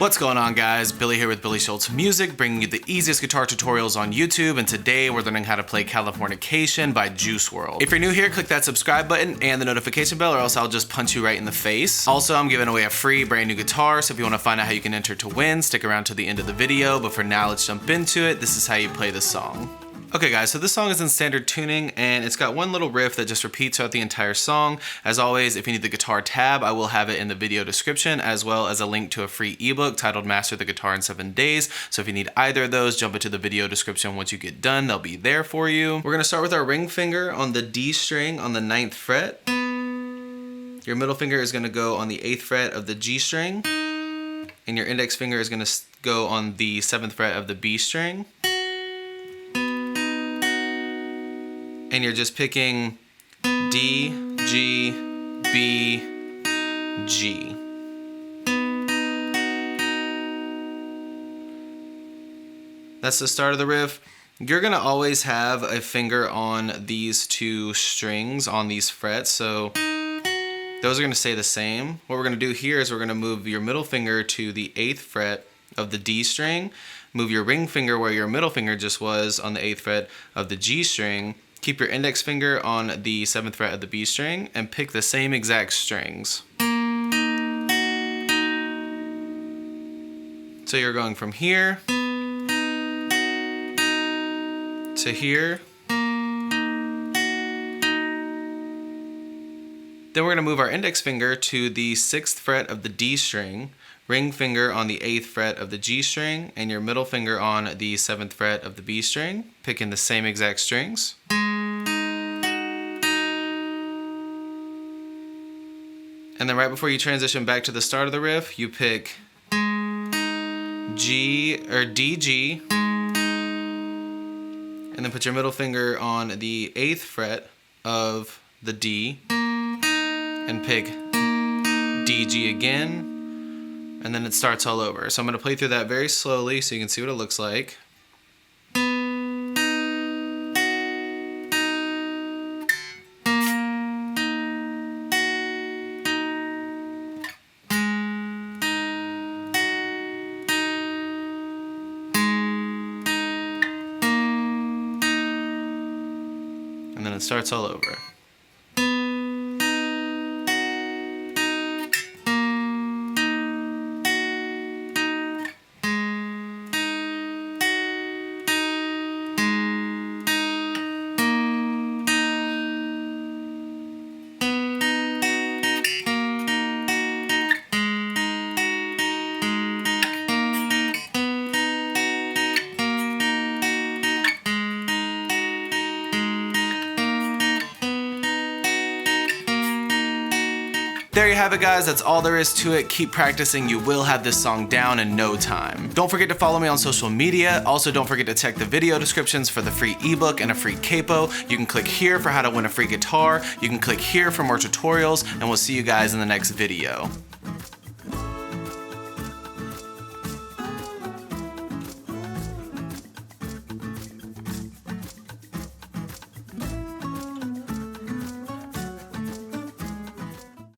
What's going on, guys? Billy here with Billy Schultz Music, bringing you the easiest guitar tutorials on YouTube, and today we're learning how to play Californication by Juice-wrld. If you're new here, click that subscribe button and the notification bell, or else I'll just punch you right in the face. Also, I'm giving away a free brand new guitar, so if you want to find out how you can enter to win, stick around to the end of the video, but for now, let's jump into it. This is how you play this song. Okay guys, so this song is in standard tuning and it's got one little riff that just repeats throughout the entire song. As always, if you need the guitar tab, I will have it in the video description, as well as a link to a free ebook titled Master the Guitar in 7 Days. So if you need either of those, jump into the video description. Once you get done, they'll be there for you. We're gonna start with our ring finger on the D string on the 9th fret. Your middle finger is gonna go on the 8th fret of the G string, and your index finger is gonna go on the 7th fret of the B string. And you're just picking D, G, B, G. That's the start of the riff. You're gonna always have a finger on these two strings on these frets, so those are gonna stay the same. What we're gonna do here is we're gonna move your middle finger to the 8th fret of the D string, move your ring finger where your middle finger just was on the 8th fret of the G string, keep your index finger on the 7th fret of the B string, and pick the same exact strings. So you're going from here to here. Then we're gonna move our index finger to the 6th fret of the D string, ring finger on the 8th fret of the G string, and your middle finger on the 7th fret of the B string, picking the same exact strings. And then right before you transition back to the start of the riff, you pick G or D, G, and then put your middle finger on the 8th fret of the D and pick D, G again, and then it starts all over. So I'm going to play through that very slowly so you can see what it looks like. And then it starts all over. There you have it, guys. That's all there is to it. Keep practicing. You will have this song down in no time. Don't forget to follow me on social media. Also, don't forget to check the video descriptions for the free ebook and a free CAPO. You can click here for how to win a free guitar. You can click here for more tutorials, and we'll see you guys in the next video.